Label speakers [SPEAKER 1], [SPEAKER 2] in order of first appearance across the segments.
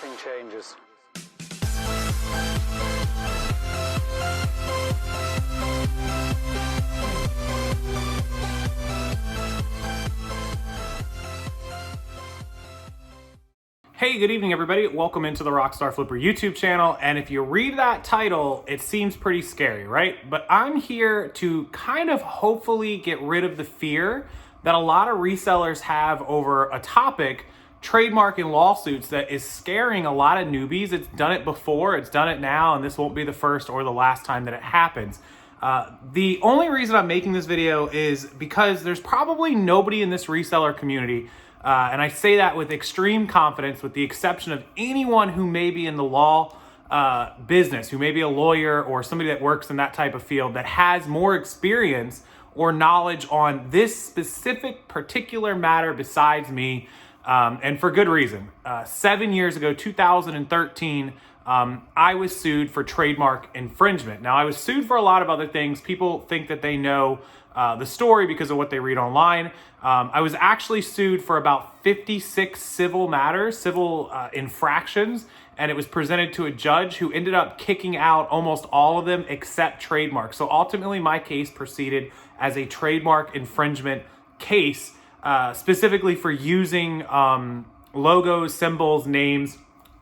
[SPEAKER 1] everything changes.
[SPEAKER 2] Hey, good evening, everybody. Welcome into the Rockstarflipper YouTube channel. And if you read that title, it seems pretty scary, right? But I'm here to kind of hopefully get rid of the fear that a lot of resellers have over a topic, trademark and lawsuits, that is scaring a lot of newbies. It's done it before, it's done it now, and this won't be the first or the last time that it happens. The only reason I'm making this video is because there's probably nobody in this reseller community, and I say that with extreme confidence, with the exception of anyone who may be in the law business, who may be a lawyer or somebody that works in that type of field that has more experience or knowledge on this specific particular matter besides me, and for good reason. 7 years ago, 2013, I was sued for trademark infringement. Now, I was sued for a lot of other things. People think that they know the story because of what they read online. I was actually sued for about 56 civil matters, civil infractions, and it was presented to a judge who ended up kicking out almost all of them except trademark. So ultimately, my case proceeded as a trademark infringement case, specifically for using logos, symbols, names,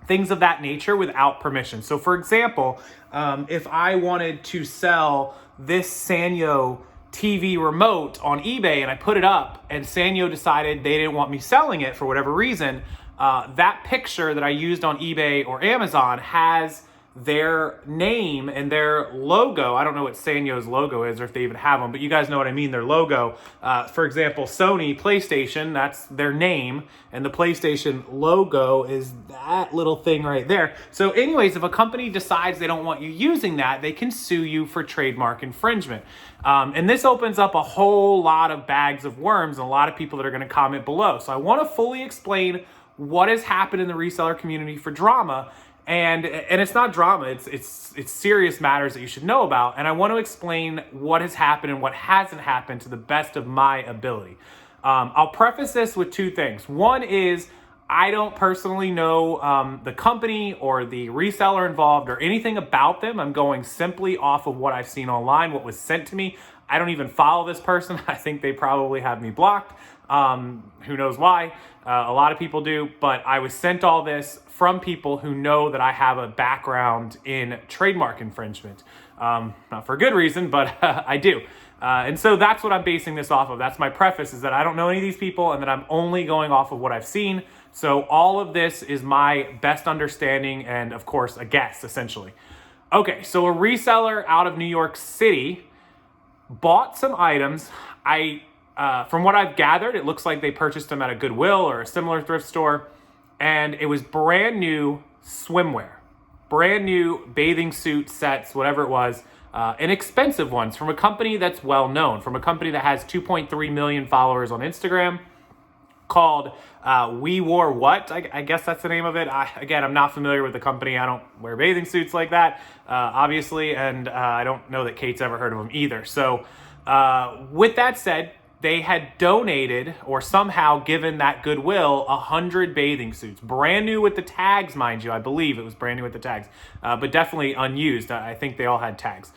[SPEAKER 2] things of that nature without permission. So for example, if I wanted to sell this Sanyo TV remote on eBay and I put it up and Sanyo decided they didn't want me selling it for whatever reason, that picture that I used on eBay or Amazon has their name and their logo. I don't know what Sanyo's logo is or if they even have them, but you guys know what I mean, their logo. For example, Sony PlayStation, that's their name, and the PlayStation logo is that little thing right there. So anyways, if a company decides they don't want you using that, they can sue you for trademark infringement. And this opens up a whole lot of bags of worms and a lot of people that are gonna comment below. So I wanna fully explain what has happened in the reseller community for drama. And it's not drama, it's serious matters that you should know about. And I want to explain what has happened and what hasn't happened to the best of my ability. I'll preface this with two things. One is I don't personally know the company or the reseller involved or anything about them. I'm going simply off of what I've seen online, what was sent to me. I don't even follow this person. I think they probably have me blocked. Who knows why? A lot of people do, but I was sent all this from people who know that I have a background in trademark infringement. Not for a good reason, but I do. And so that's what I'm basing this off of. That's my preface, is that I don't know any of these people and that I'm only going off of what I've seen. So all of this is my best understanding and, of course, a guess, essentially. Okay, so a reseller out of New York City bought some items. From what I've gathered, it looks like they purchased them at a Goodwill or a similar thrift store. And it was brand new swimwear, brand new bathing suit sets, whatever it was, inexpensive ones from a company that's well known, from a company that has 2.3 million followers on Instagram called We Wore What? I guess that's the name of it. Again, I'm not familiar with the company. I don't wear bathing suits like that, obviously, and I don't know that Kate's ever heard of them either. So with that said, they had donated or somehow given that Goodwill 100 bathing suits, brand new with the tags, mind you. I believe it was brand new with the tags, but definitely unused. I think they all had tags.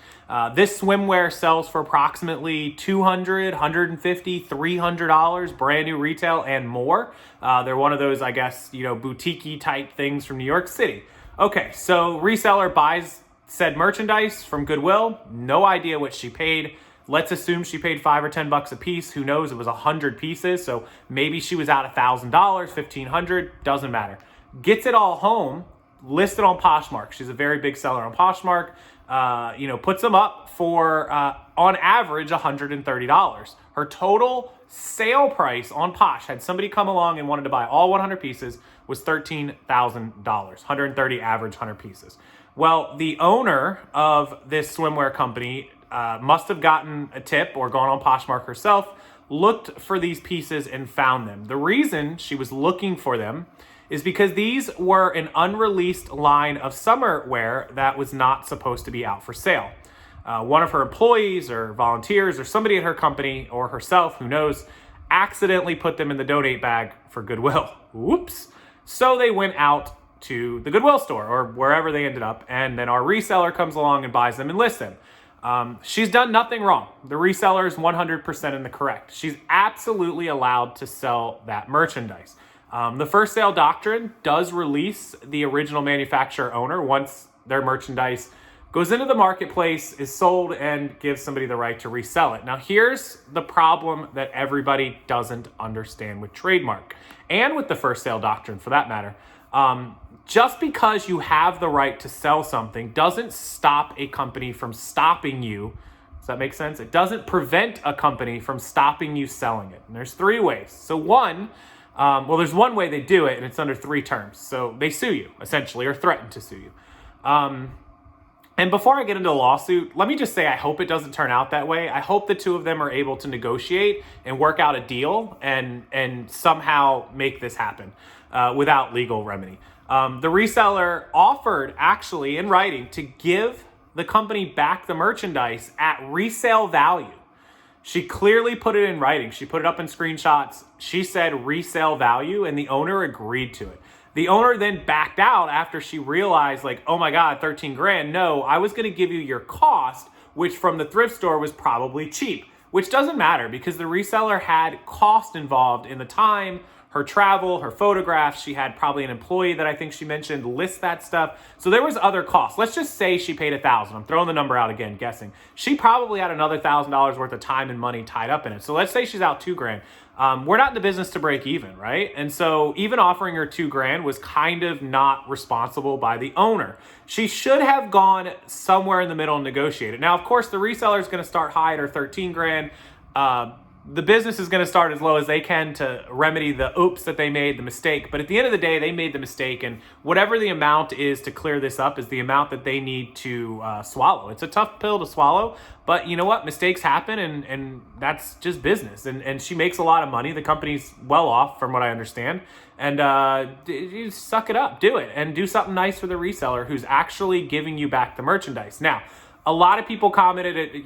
[SPEAKER 2] This swimwear sells for approximately $200, $150, $300, brand new retail and more. They're one of those, I guess, boutique-y type things from New York City. Okay, so reseller buys said merchandise from Goodwill. No idea what she paid. Let's assume she paid $5 or $10 a piece. Who knows? It was 100 pieces. So maybe she was out $1,000, $1,500, doesn't matter. Gets it all home, listed on Poshmark. She's a very big seller on Poshmark. Puts them up for, on average, $130. Her total sale price on Posh, had somebody come along and wanted to buy all 100 pieces, was $13,000. 130 average, 100 pieces. Well, the owner of this swimwear company must have gotten a tip or gone on Poshmark herself, looked for these pieces and found them. The reason she was looking for them is because these were an unreleased line of summer wear that was not supposed to be out for sale. One of her employees or volunteers or somebody at her company or herself, who knows, accidentally put them in the donate bag for Goodwill. Whoops. So they went out to the Goodwill store or wherever they ended up, and then our reseller comes along and buys them and lists them. She's done nothing wrong. The reseller is 100% in the correct. She's absolutely allowed to sell that merchandise. The first sale doctrine does release the original manufacturer owner once their merchandise goes into the marketplace, is sold, and gives somebody the right to resell it. Now, here's the problem that everybody doesn't understand with trademark and with the first sale doctrine for that matter. Just because you have the right to sell something doesn't stop a company from stopping you. Does that make sense? It doesn't prevent a company from stopping you selling it. And there's three ways. So there's one way they do it, and it's under three terms. So they sue you, essentially, or threaten to sue you. And before I get into the lawsuit, let me just say I hope it doesn't turn out that way. I hope the two of them are able to negotiate and work out a deal and somehow make this happen without legal remedy. The reseller offered, actually, in writing, to give the company back the merchandise at resale value. She clearly put it in writing. She put it up in screenshots. She said resale value, and the owner agreed to it. The owner then backed out after she realized, like, oh my God, 13 grand. No, I was going to give you your cost, which from the thrift store was probably cheap, which doesn't matter because the reseller had cost involved in the time, her travel, her photographs. She had probably an employee that I think she mentioned list that stuff. So there was other costs. Let's just say she paid $1,000. I'm throwing the number out again, guessing. She probably had another $1,000 worth of time and money tied up in it. So let's say she's out $2 grand. We're not in the business to break even, right? And so even offering her $2 grand was kind of not responsible by the owner. She should have gone somewhere in the middle and negotiated. Now, of course, the reseller is going to start high at her 13 grand. The business is going to start as low as they can to remedy the oops that they made, the mistake. But at the end of the day, they made the mistake. And whatever the amount is to clear this up is the amount that they need to swallow. It's a tough pill to swallow. But you know what? Mistakes happen, and that's just business. And she makes a lot of money. The company's well off, from what I understand. And you suck it up. Do it. And do something nice for the reseller who's actually giving you back the merchandise. Now, a lot of people commented,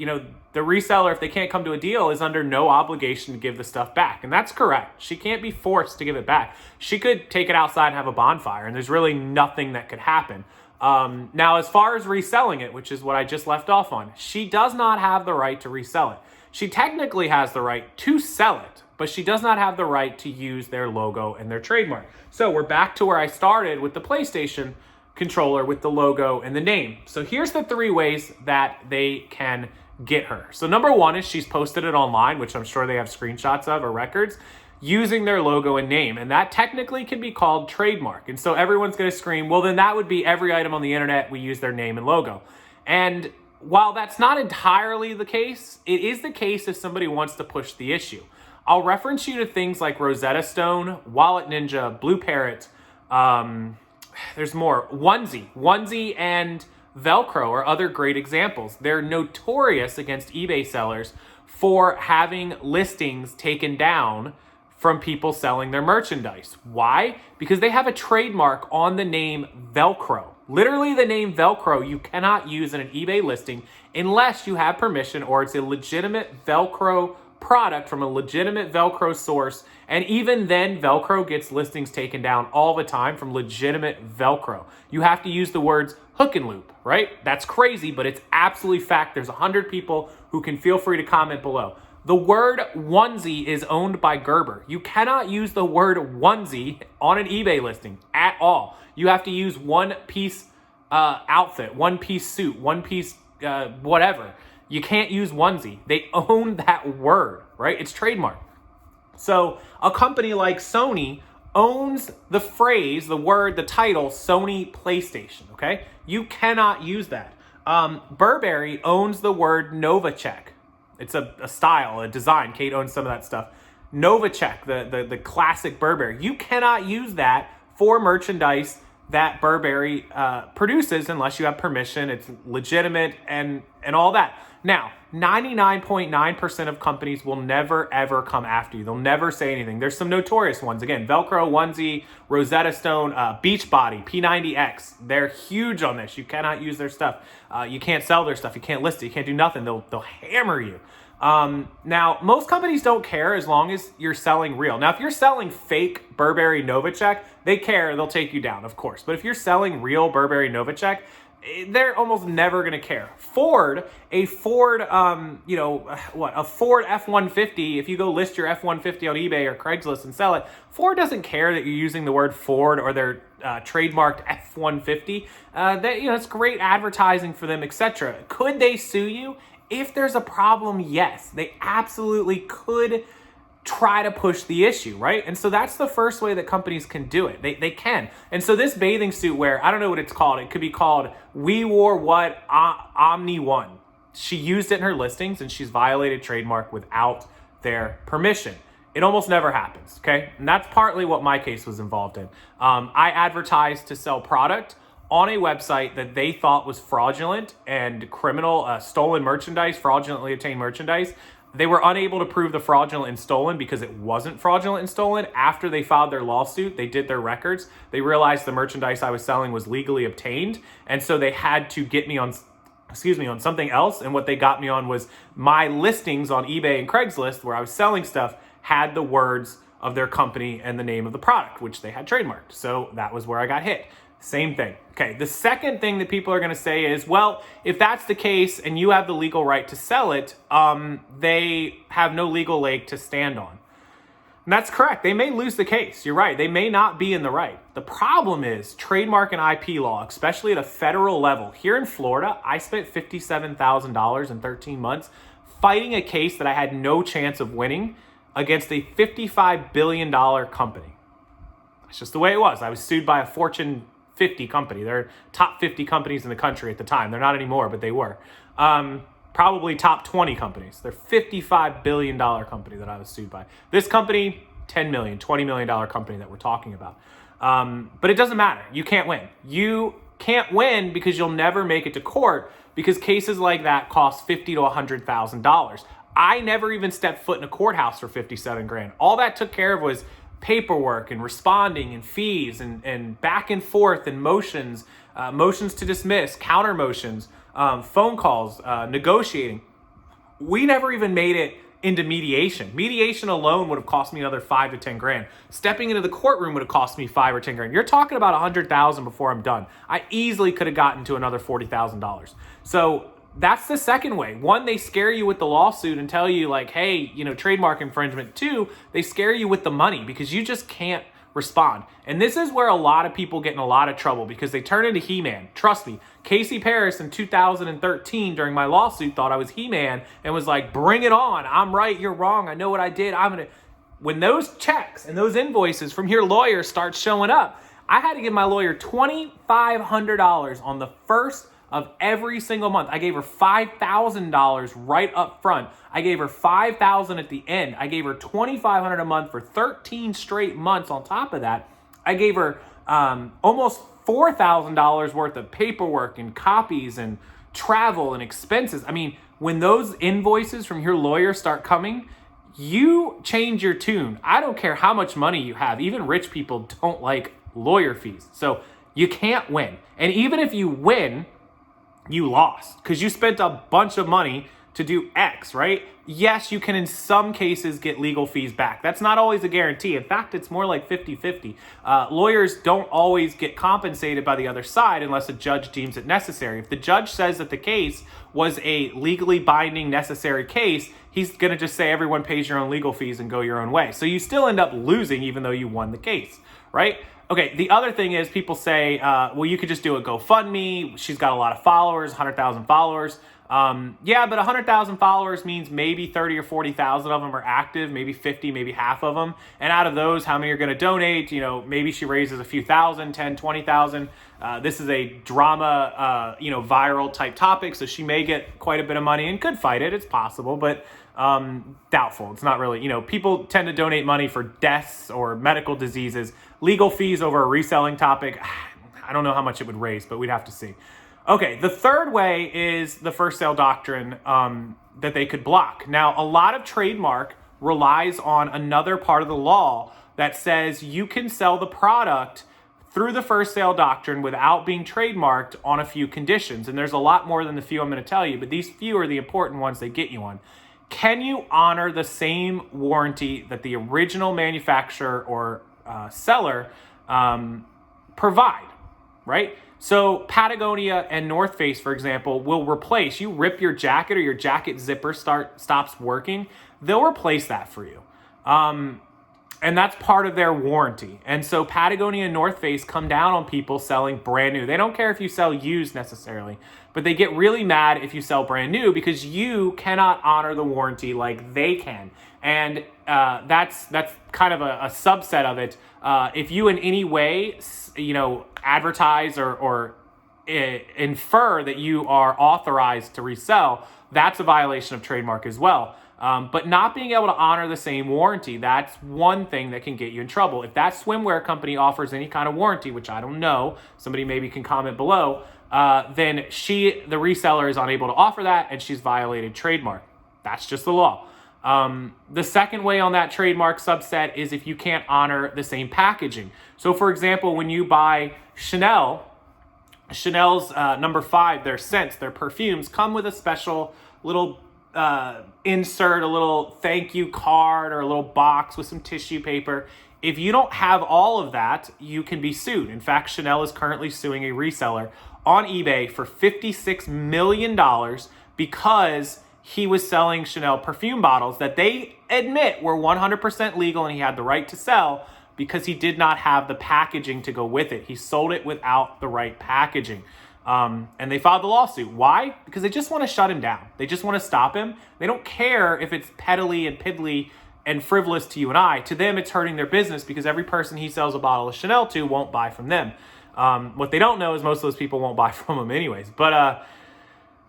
[SPEAKER 2] the reseller, if they can't come to a deal, is under no obligation to give the stuff back. And that's correct. She can't be forced to give it back. She could take it outside and have a bonfire, and there's really nothing that could happen. Now, as far as reselling it, which is what I just left off on, she does not have the right to resell it. She technically has the right to sell it, but she does not have the right to use their logo and their trademark. So we're back to where I started with the PlayStation controller with the logo and the name. So here's the three ways that they can get her. So number one is she's posted it online, which I'm sure they have screenshots of or records, using their logo and name. And that technically can be called trademark. And so everyone's going to scream, well, then that would be every item on the internet we use their name and logo. And while that's not entirely the case, it is the case if somebody wants to push the issue. I'll reference you to things like Rosetta Stone, Wallet Ninja, Blue Parrot, there's more. Onesie and Velcro are other great examples. They're notorious against eBay sellers for having listings taken down from people selling their merchandise. Why? Because they have a trademark on the name Velcro. Literally the name Velcro you cannot use in an eBay listing unless you have permission or it's a legitimate Velcro product from a legitimate Velcro source. And even then, Velcro gets listings taken down all the time from legitimate Velcro. You have to use the words hook and loop, right? That's crazy, but it's absolutely fact. There's 100 people who can feel free to comment below. The word onesie is owned by Gerber. You cannot use the word onesie on an eBay listing at all. You have to use one piece outfit, one piece suit, one piece whatever. You can't use onesie. They own that word, right? It's trademark. So a company like Sony owns the phrase, the word, the title, Sony PlayStation, okay? You cannot use that. Burberry owns the word Novacek. It's a style, a design. Kate owns some of that stuff. Novacek, the classic Burberry. You cannot use that for merchandise that Burberry produces unless you have permission. It's legitimate and all that. Now, 99.9% of companies will never, ever come after you. They'll never say anything. There's some notorious ones. Again, Velcro, Onesie, Rosetta Stone, Beachbody, P90X. They're huge on this. You cannot use their stuff. You can't sell their stuff. You can't list it. You can't do nothing. They'll hammer you. Now, most companies don't care as long as you're selling real. Now, if you're selling fake Burberry Novacek, they care. They'll take you down, of course. But if you're selling real Burberry Novacek, they're almost never going to care. A Ford F-150, if you go list your F-150 on eBay or Craigslist and sell it, Ford doesn't care that you're using the word Ford or their trademarked F-150. It's great advertising for them, etc. Could they sue you? If there's a problem, yes, they absolutely could try to push the issue, right? And so that's the first way that companies can do it. They can. And so this bathing suit wear, I don't know what it's called. It could be called We Wore What Omni One. She used it in her listings and she's violated trademark without their permission. It almost never happens, okay? And that's partly what my case was involved in. I advertised to sell product on a website that they thought was fraudulent and criminal, stolen merchandise, fraudulently obtained merchandise. They were unable to prove the fraudulent and stolen because it wasn't fraudulent and stolen. After they filed their lawsuit, they did their records. They realized the merchandise I was selling was legally obtained. And so they had to get me on something else. And what they got me on was my listings on eBay and Craigslist where I was selling stuff had the words of their company and the name of the product, which they had trademarked. So that was where I got hit. Same thing. Okay, the second thing that people are going to say is, well, if that's the case and you have the legal right to sell it, they have no legal leg to stand on. And that's correct. They may lose the case. You're right. They may not be in the right. The problem is trademark and IP law, especially at a federal level. Here in Florida, I spent $57,000 in 13 months fighting a case that I had no chance of winning against a $55 billion company. That's just the way it was. I was sued by a Fortune 50 company. They're top 50 companies in the country at the time. They're not anymore, but they were. Probably top 20 companies. They're $55 billion company that I was sued by. This company, $10 million, $20 million company that we're talking about. But it doesn't matter. You can't win. You can't win because you'll never make it to court because cases like that cost $50,000 to $100,000. I never even stepped foot in a courthouse for 57 grand. All that took care of was paperwork and responding and fees and back and forth and motions to dismiss, counter motions, phone calls, negotiating. We never even made it into mediation. Mediation alone would have cost me another 5 to 10 grand. Stepping into the courtroom would have cost me 5 or 10 grand. You're talking about 100,000 before I'm done. I easily could have gotten to another $40,000. So that's the second way. One, they scare you with the lawsuit and tell you like, hey, trademark infringement. Two, they scare you with the money because you just can't respond. And this is where a lot of people get in a lot of trouble because they turn into He-Man. Trust me, Casey Paris in 2013 during my lawsuit thought I was He-Man and was like, bring it on. I'm right, you're wrong. I know what I did. When those checks and those invoices from your lawyer start showing up, I had to give my lawyer $2,500 on the first of every single month. I gave her $5,000 right up front. I gave her $5,000 at the end. I gave her $2,500 a month for 13 straight months on top of that. I gave her almost $4,000 worth of paperwork and copies and travel and expenses. I mean, when those invoices from your lawyer start coming, you change your tune. I don't care how much money you have. Even rich people don't like lawyer fees. So you can't win. And even if you win, you lost because you spent a bunch of money to do X, right? Yes, you can in some cases get legal fees back. That's not always a guarantee. In fact, it's more like 50-50. Lawyers don't always get compensated by the other side unless a judge deems it necessary. If the judge says that the case was a legally binding necessary case, he's going to just say everyone pays your own legal fees and go your own way. So you still end up losing even though you won the case, right? Okay, the other thing is people say, well, you could just do a GoFundMe. She's got a lot of followers, 100,000 followers. Yeah, but 100,000 followers means maybe 30 or 40,000 of them are active, maybe 50, maybe half of them. And out of those, how many are going to donate? Maybe she raises a few thousand, 10, 20,000. This is a drama, viral type topic. So she may get quite a bit of money and could fight it. It's possible, but doubtful. It's not really, people tend to donate money for deaths or medical diseases. Legal fees over a reselling topic, I don't know how much it would raise, but we'd have to see. Okay, the third way is the first sale doctrine that they could block. Now, a lot of trademark relies on another part of the law that says you can sell the product through the first sale doctrine without being trademarked on a few conditions. And there's a lot more than the few I'm going to tell you, but these few are the important ones they get you on. can you honor the same warranty that the original manufacturer or seller provide, right? So Patagonia and North Face, for example, will replace, you rip your jacket or your jacket zipper stops working, they'll replace that for you. And that's part of their warranty. And so Patagonia and North Face come down on people selling brand new. They don't care if you sell used necessarily, but they get really mad if you sell brand new because you cannot honor the warranty like they can. And that's kind of a subset of it. If you in any way, advertise or infer that you are authorized to resell, that's a violation of trademark as well. But not being able to honor the same warranty, that's one thing that can get you in trouble. If that swimwear company offers any kind of warranty, which I don't know, somebody maybe can comment below, then the reseller is unable to offer that and she's violated trademark. That's just the law. The second way on that trademark subset is if you can't honor the same packaging. So for example, when you buy Chanel's number 5, their scents, their perfumes come with a special little insert, a little thank you card or a little box with some tissue paper. If you don't have all of that, you can be sued. In fact, Chanel is currently suing a reseller on eBay for $56 million because he was selling Chanel perfume bottles that they admit were 100% legal and he had the right to sell because he did not have the packaging to go with it. He sold it without the right packaging. And they filed the lawsuit. Why? Because they just want to shut him down. They just want to stop him. They don't care if it's peddly and piddly and frivolous to you and I. To them, it's hurting their business because every person he sells a bottle of Chanel to won't buy from them. What they don't know is most of those people won't buy from them anyways. But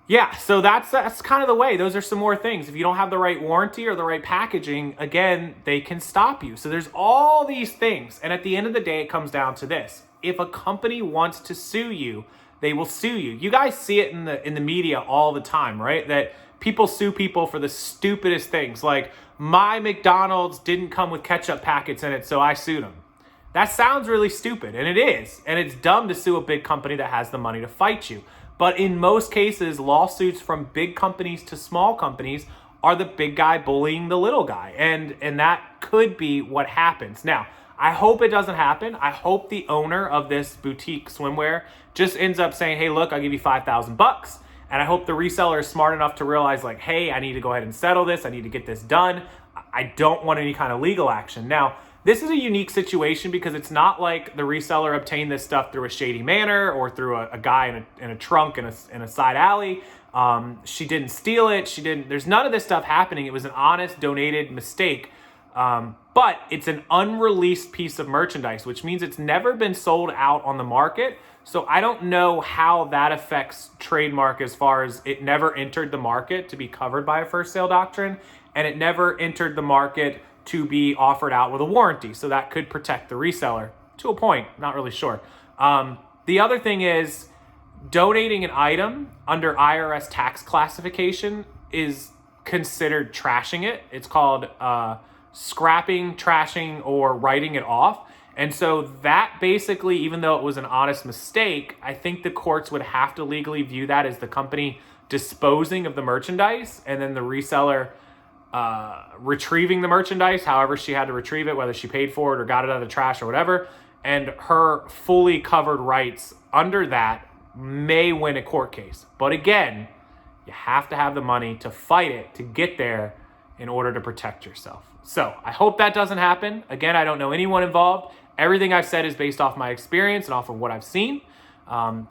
[SPEAKER 2] yeah, so that's kind of the way. Those are some more things. If you don't have the right warranty or the right packaging, again, they can stop you. So there's all these things. And at the end of the day, it comes down to this. If a company wants to sue you, they will sue you. You guys see it in the media all the time, right? That people sue people for the stupidest things. Like, my McDonald's didn't come with ketchup packets in it, so I sued them. That sounds really stupid, and it is. And it's dumb to sue a big company that has the money to fight you. But in most cases, lawsuits from big companies to small companies are the big guy bullying the little guy. And that could be what happens. Now, I hope it doesn't happen. I hope the owner of this boutique swimwear just ends up saying, hey, look, I'll give you $5,000. And I hope the reseller is smart enough to realize, like, hey, I need to go ahead and settle this. I need to get this done. I don't want any kind of legal action. Now, this is a unique situation because it's not like the reseller obtained this stuff through a shady manner or through a guy in a trunk in a side alley. She didn't steal it. There's none of this stuff happening. It was an honest donated mistake. But it's an unreleased piece of merchandise, which means it's never been sold out on the market. So I don't know how that affects trademark as far as it never entered the market to be covered by a first sale doctrine, and it never entered the market to be offered out with a warranty. So that could protect the reseller to a point, not really sure. The other thing is donating an item under IRS tax classification is considered trashing it. It's called scrapping, trashing, or writing it off. And so that basically, even though it was an honest mistake, I think the courts would have to legally view that as the company disposing of the merchandise and then the reseller retrieving the merchandise, however she had to retrieve it, whether she paid for it or got it out of the trash or whatever. And her fully covered rights under that may win a court case. But again, you have to have the money to fight it, to get there in order to protect yourself. So I hope that doesn't happen. Again, I don't know anyone involved. Everything I've said is based off my experience and off of what I've seen.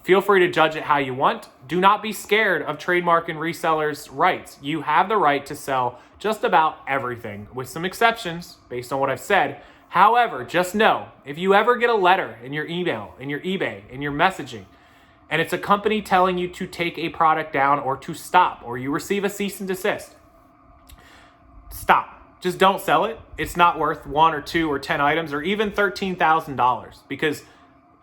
[SPEAKER 2] Feel free to judge it how you want. Do not be scared of trademark and resellers' rights. You have the right to sell just about everything, with some exceptions based on what I've said. However, just know, if you ever get a letter in your email, in your eBay, in your messaging, and it's a company telling you to take a product down or to stop, or you receive a cease and desist, stop. Just don't sell it. It's not worth 1 or 2 or 10 items or even $13,000, because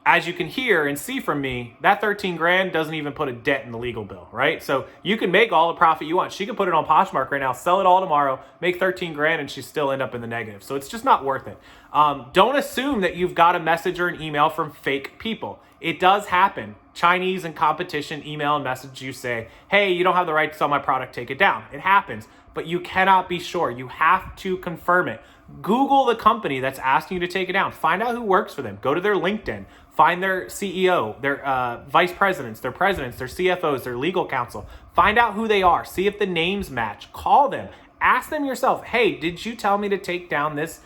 [SPEAKER 2] as you can hear and see from me, that 13 grand doesn't even put a dent in the legal bill, right? So you can make all the profit you want. She can put it on Poshmark right now, sell it all tomorrow, make 13 grand, and she still end up in the negative. So it's just not worth it. Don't assume that you've got a message or an email from fake people. It does happen. Chinese and competition email and message you say, hey, you don't have the right to sell my product, take it down. It happens, but you cannot be sure. You have to confirm it. Google the company that's asking you to take it down. Find out who works for them. Go to their LinkedIn. Find their CEO, their vice presidents, their CFOs, their legal counsel. Find out who they are. See if the names match. Call them. Ask them yourself, hey, did you tell me to take down this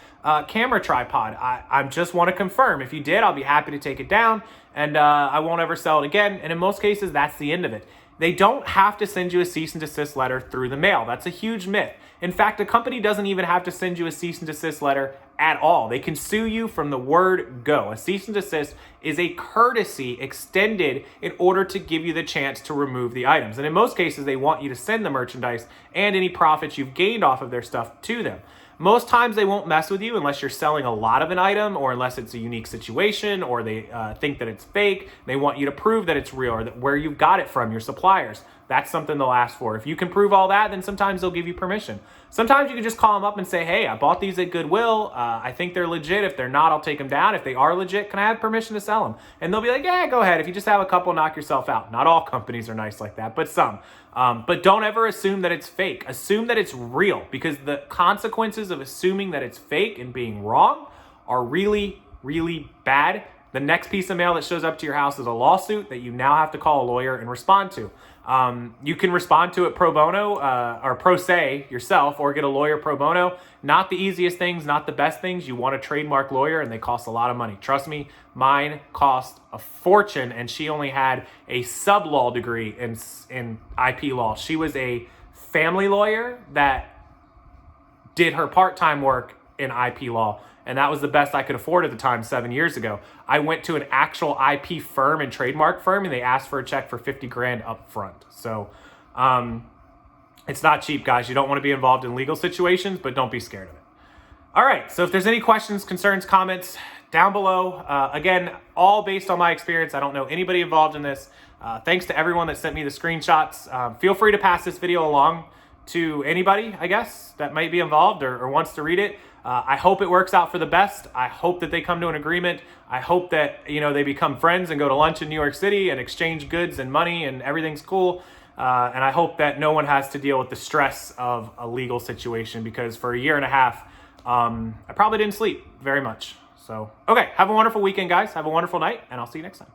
[SPEAKER 2] camera tripod? I just want to confirm. If you did, I'll be happy to take it down, and I won't ever sell it again. And in most cases, that's the end of it. They don't have to send you a cease and desist letter through the mail. That's a huge myth. In fact, a company doesn't even have to send you a cease and desist letter at all. They can sue you from the word go. A cease and desist is a courtesy extended in order to give you the chance to remove the items. And in most cases, they want you to send the merchandise and any profits you've gained off of their stuff to them. Most times they won't mess with you unless you're selling a lot of an item, or unless it's a unique situation, or they think that it's fake. They want you to prove that it's real, or that where you got it from, your suppliers. That's something they'll ask for. If you can prove all that, then sometimes they'll give you permission. Sometimes you can just call them up and say, hey, I bought these at Goodwill. I think they're legit. If they're not, I'll take them down. If they are legit, can I have permission to sell them? And they'll be like, yeah, go ahead. If you just have a couple, knock yourself out. Not all companies are nice like that, but some. But don't ever assume that it's fake. Assume that it's real, because the consequences of assuming that it's fake and being wrong are really, really bad. The next piece of mail that shows up to your house is a lawsuit that you now have to call a lawyer and respond to. You can respond to it pro bono or pro se yourself, or get a lawyer pro bono. Not the easiest things, not the best things. You want a trademark lawyer, and they cost a lot of money. Trust me, mine cost a fortune, and she only had a sub-law degree in IP law. She was a family lawyer that did her part-time work in IP law, and that was the best I could afford at the time 7 years ago. I went to an actual IP firm and trademark firm, and they asked for a check for 50 grand up front. So it's not cheap, guys. You don't want to be involved in legal situations, but don't be scared of it. All right, so if there's any questions, concerns, comments, down below. Again, all based on my experience. I don't know anybody involved in this. Thanks to everyone that sent me the screenshots. Feel free to pass this video along to anybody, I guess, that might be involved or wants to read it. I hope it works out for the best. I hope that they come to an agreement. I hope that, they become friends and go to lunch in New York City and exchange goods and money and everything's cool. And I hope that no one has to deal with the stress of a legal situation, because for a year and a half, I probably didn't sleep very much. So, okay, have a wonderful weekend, guys. Have a wonderful night, and I'll see you next time.